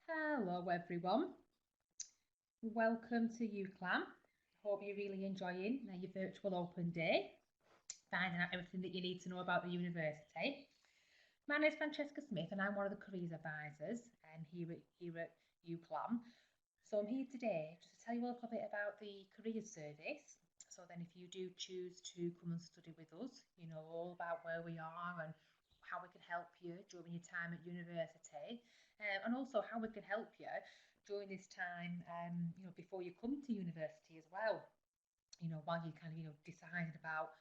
Hello everyone, welcome to UCLAM. Hope you're really enjoying your virtual open day, finding out everything that you need to know about the university. My name is Francesca Smith and I'm one of the careers advisors here at UCLAM. So I'm here today just to tell you a little bit about the careers service. So then if you do choose to come and study with us, you know all about where we are and how we can help you during your time at university, and also how we can help you during this time, before you come to university as well. While you kind of deciding about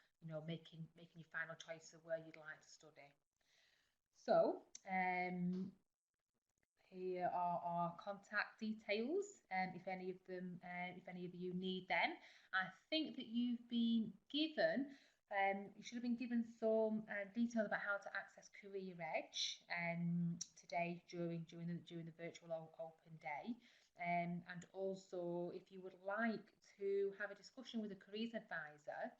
making your final choice of where you'd like to study. So here are our contact details, if any of you need them. I think that you've been given, you should have been given some details about how to access Career Edge today during the virtual open day. And also, if you would like to have a discussion with a careers advisor,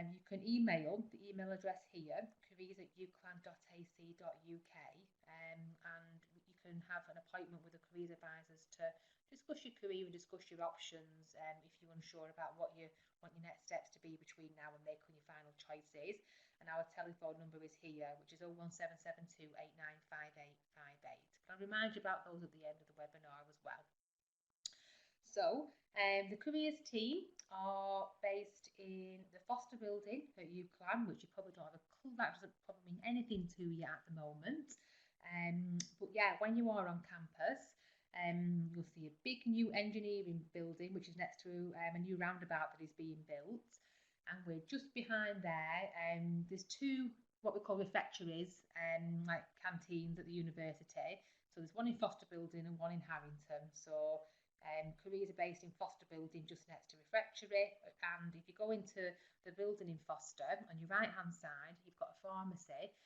you can email the email address here, careers@uclan.ac.uk, and you can have an appointment with the careers advisors to discuss your career and discuss your options, if you're unsure about what you want your next steps to be between now and making your final choices. And our telephone number is here, which is 01772 895858. I'll remind you about those at the end of the webinar as well. So the careers team are based in the Foster building at UCLAM, which you probably don't have a clue, that doesn't probably mean anything to you at the moment. But yeah, when you are on campus, you'll see a big new engineering building, which is next to a new roundabout that is being built. And we're just behind there. There's two what we call refectories, like canteens at the university. So there's one in Foster building and one in Harrington. So careers are based in Foster building just next to refectory, and if you go into the building in Foster, on your right hand side you've got a pharmacy.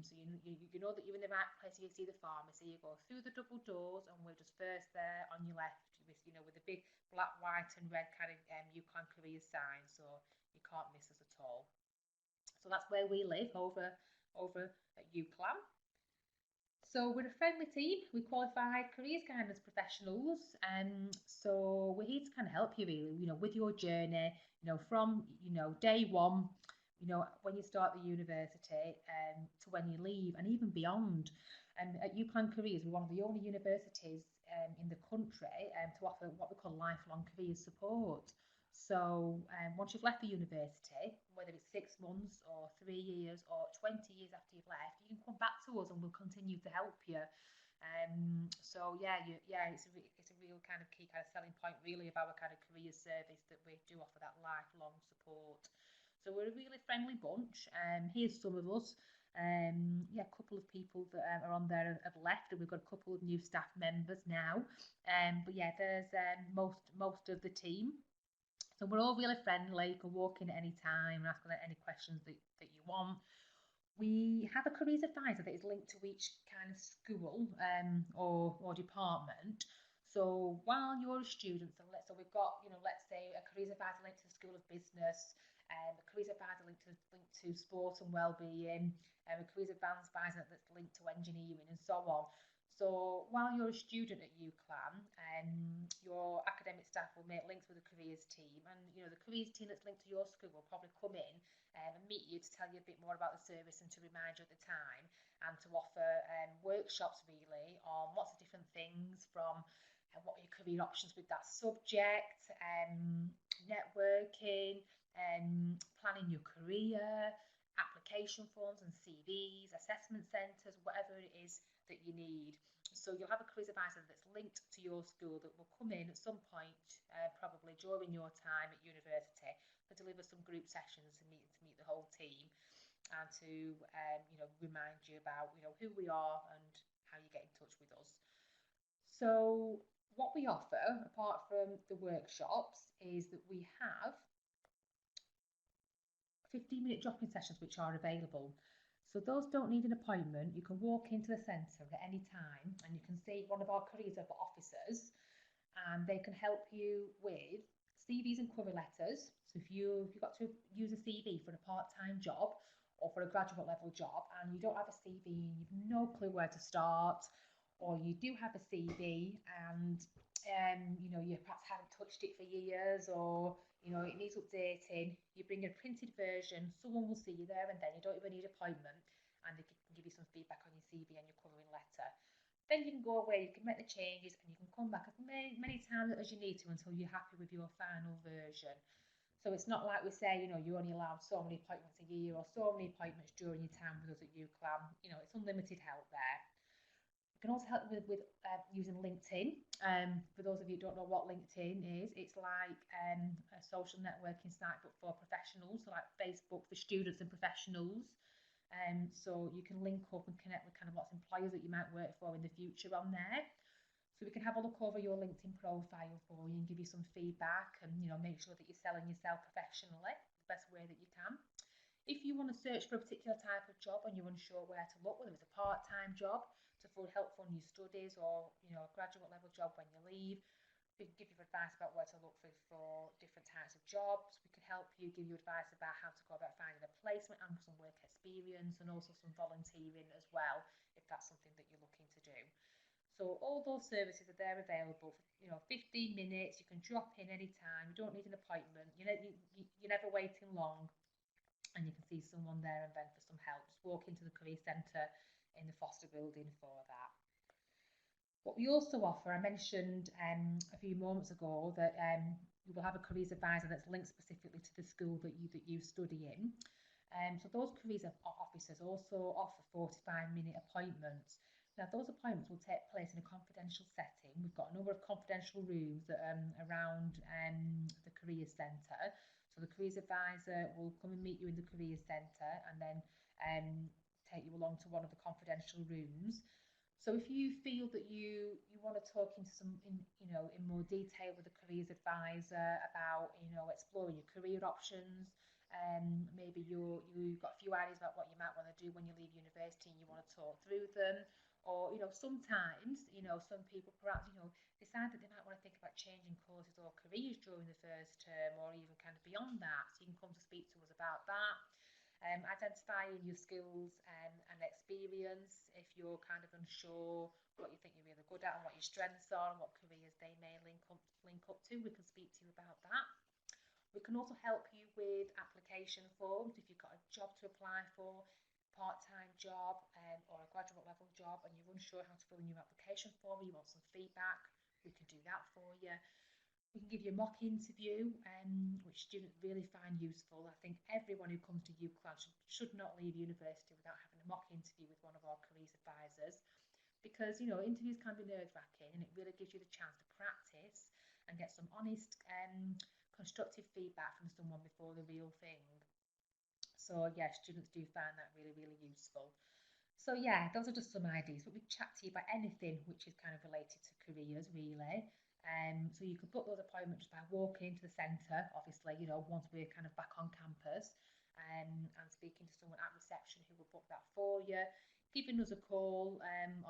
So you know that you're in the right place. You see the pharmacy, you go through the double doors and we're just first there on your left with the big black, white and red kind of UCLan careers sign, so you can't miss us at all. So that's where we live, over at UCLan. So we're a friendly team. We're qualified careers guidance professionals, and so we're here to kind of help you really, with your journey, from day one, when you start the university, to when you leave, and even beyond. And at UCLan Careers, we're one of the only universities in the country to offer what we call lifelong career support. So once you've left the university, whether it's 6 months or 3 years or 20 years after you've left, you can come back to us and we'll continue to help you. So yeah, it's a real kind of key kind of selling point really of our kind of career service, that we do offer that lifelong support. So we're a really friendly bunch. Here's some of us. A couple of people that are on there have left, and we've got a couple of new staff members now. But yeah, there's most of the team. So we're all really friendly. You can walk in at any time and ask any questions that you want. We have a careers advisor that is linked to each kind of school or department. So while you're a student, so we've got, let's say a careers advisor linked to the School of Business, a careers advisor linked to sport and wellbeing, a careers advisor that's linked to engineering, and so on. So while you're a student at UCLan, your academic staff will make links with the careers team, and the careers team that's linked to your school will probably come in and meet you to tell you a bit more about the service and to remind you at the time, and to offer workshops really on lots of different things, from what are your career options with that subject, networking, planning your career, application forms and CVs, assessment centres, whatever it is that you need. So you'll have a careers advisor that's linked to your school that will come in at some point, probably during your time at university, to deliver some group sessions to meet the whole team, and to remind you about who we are and how you get in touch with us. So what we offer, apart from the workshops, is that we have 15-minute drop-in sessions which are available. So those don't need an appointment. You can walk into the centre at any time and you can see one of our careers officers, and they can help you with CVs and cover letters. So if you've got to use a CV for a part-time job or for a graduate level job and you don't have a CV and you've no clue where to start, or you do have a CV and you know, you perhaps haven't touched it for years, or you know, it needs updating, you bring a printed version, someone will see you there and then, you don't even need an appointment, and they can give you some feedback on your CV and your covering letter. Then you can go away, you can make the changes, and you can come back as many times as you need to until you're happy with your final version. So it's not like we say, you know, you're only allowed so many appointments a year or so many appointments during your time with us at UCLAM. You know, it's unlimited help there. We can also help with using LinkedIn. For those of you who don't know what LinkedIn is, it's like a social networking site but for professionals, so like Facebook for students and professionals. So you can link up and connect with kind of lots of employers that you might work for in the future on there. So we can have a look over your LinkedIn profile for you and give you some feedback, and you know, make sure that you're selling yourself professionally the best way that you can. If you want to search for a particular type of job and you're unsure where to look, whether it's a part-time job to help fund your studies, or you know, a graduate level job when you leave, we can give you advice about where to look for different types of jobs. We can help you, give you advice about how to go about finding a placement and some work experience, and also some volunteering as well, if that's something that you're looking to do. So all those services are there available for, you know, 15 minutes. You can drop in anytime. You don't need an appointment. You're never waiting long, and you can see someone there and then for some help. Just walk into the career centre in the Foster building for that. What we also offer, I mentioned a few moments ago that we will have a careers advisor that's linked specifically to the school that you study in. So those careers officers also offer 45-minute appointments. Now, those appointments will take place in a confidential setting. We've got a number of confidential rooms that around the careers centre. So the careers advisor will come and meet you in the careers centre, and then take you along to one of the confidential rooms. So if you feel that you want to talk in more detail with the careers advisor about, you know, exploring your career options, maybe you've got a few ideas about what you might want to do when you leave university and you want to talk through them, or you know, sometimes, you know, some people perhaps, you know, decide that they might want to think about changing courses or careers during the first term, or even kind of beyond that. So you can come to speak to us about that. Identifying your skills and experience. If you're kind of unsure what you think you're really good at and what your strengths are and what careers they may link up to, we can speak to you about that. We can also help you with application forms if you've got a job to apply for, part-time job or a graduate level job, and you're unsure how to fill in your application form, you want some feedback, we can do that for you. We can give you a mock interview, which students really find useful. I think everyone who comes to UCLAN should not leave university without having a mock interview with one of our careers advisors, because you know, interviews can be nerve-wracking, and it really gives you the chance to practice and get some honest, constructive feedback from someone before the real thing. So yeah, students do find that really, really useful. So yeah, those are just some ideas, but we chat to you about anything which is kind of related to careers, really. So you could book those appointments by walking into the centre, obviously, you know, once we're kind of back on campus, and speaking to someone at reception who will book that for you, giving us a call on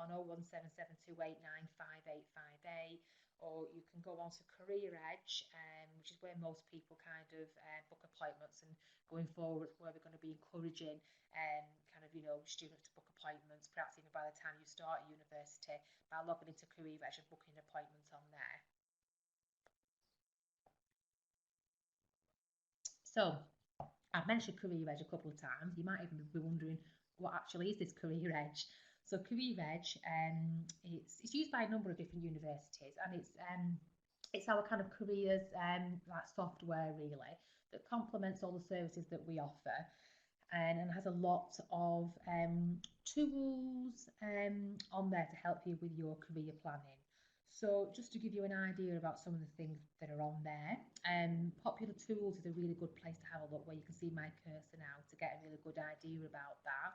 01772895858, or you can go on to Career Edge, which is where most people kind of book appointments, and going forward where we're going to be encouraging kind of, you know, students to book appointments, perhaps even by the time you start university, by logging into Career Edge and booking an appointment on there. So I've mentioned Career Edge a couple of times. You might even be wondering, what actually is this Career Edge? So Career Edge, it's used by a number of different universities, and it's our kind of careers like software, really, that complements all the services that we offer, and has a lot of tools on there to help you with your career planning. So just to give you an idea about some of the things that are on there, Popular Tools is a really good place to have a look, where you can see my cursor now to get a really good idea about that.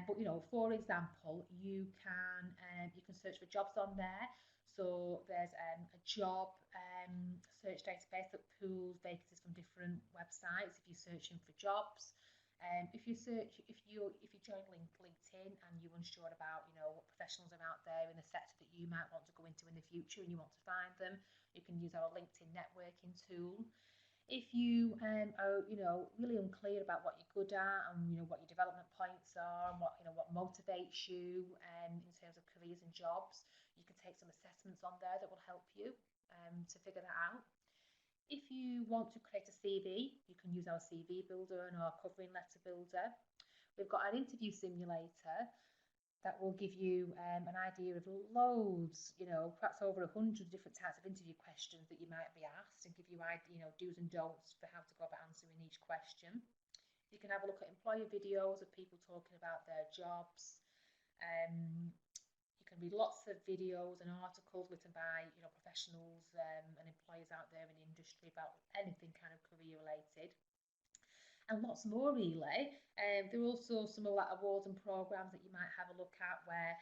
But you know, for example, you can search for jobs on there. So there's a job search database that pools vacancies from different websites if you're searching for jobs. If you join LinkedIn and you're unsure about, you know, what professionals are out there in the sector that you might want to go into in the future and you want to find them, you can use our LinkedIn networking tool. If you are, really unclear about what you're good at and what your development points are and what motivates you in terms of careers and jobs, you can take some assessments on there that will help you to figure that out. If you want to create a CV, you can use our CV builder and our covering letter builder. We've got an interview simulator that will give you an idea of loads, perhaps over 100 different types of interview questions that you might be asked, and give you, do's and don'ts for how to go about answering each question. You can have a look at employer videos of people talking about their jobs. You can read lots of videos and articles written by professionals and employers out there in the industry about anything kind of career related. And lots more really. There are also some awards and programmes that you might have a look at where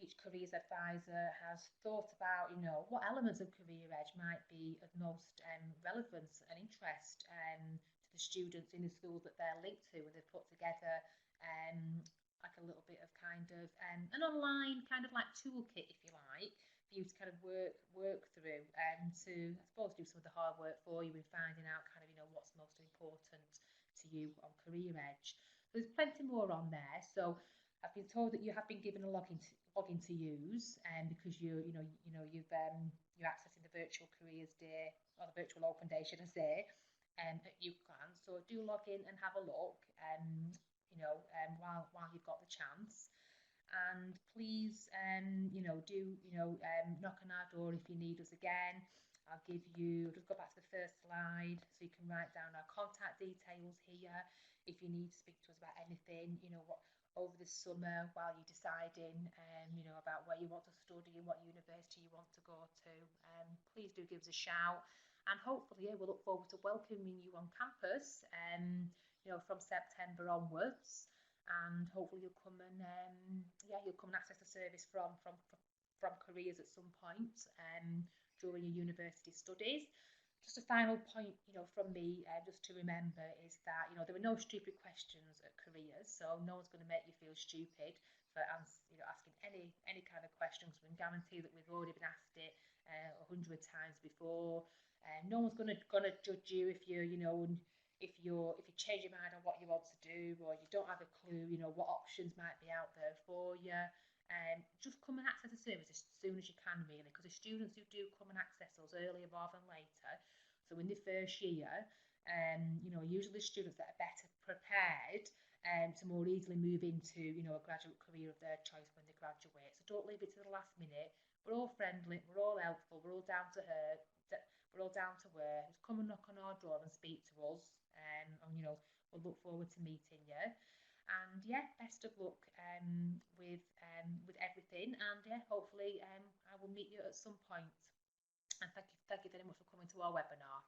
each careers advisor has thought about, what elements of Career Edge might be of most relevance and interest to the students in the schools that they're linked to, and they've put together like a little bit of kind of an online kind of like toolkit, if you like, for you to kind of work through to, I suppose, do some of the hard work for you in finding out kind of, what's most important to you on Career Edge. So there's plenty more on there. So I've been told that you have been given a login to use, because you're accessing the virtual careers day, or the virtual open day, should I say, at UCLan. So do log in and have a look, while you've got the chance. And please, knock on our door if you need us again. I'll just go back to the first slide so you can write down our contact details here if you need to speak to us about anything, over the summer while you're deciding, about where you want to study and what university you want to go to. Please do give us a shout, and hopefully we'll look forward to welcoming you on campus, from September onwards, and hopefully you'll come and access the service from Careers at some point during your university studies. Just a final point, from me, just to remember, is that there are no stupid questions at Careers, so no one's going to make you feel stupid for asking any kind of questions. We can guarantee that we've already been asked it 100 times before. No one's going to judge you if you if you change your mind on what you want to do, or you don't have a clue, what options might be out there for you. Just come and access the service as soon as you can, really, because the students who do come and access us earlier rather than later, so in the first year, usually students that are better prepared to more easily move into, a graduate career of their choice when they graduate. So don't leave it to the last minute. We're all friendly, we're all helpful, we're all down to earth, we're all down to earth. Just come and knock on our door and speak to us, and we'll look forward to meeting you. And best of luck with everything, and hopefully I will meet you at some point. And thank you very much for coming to our webinar.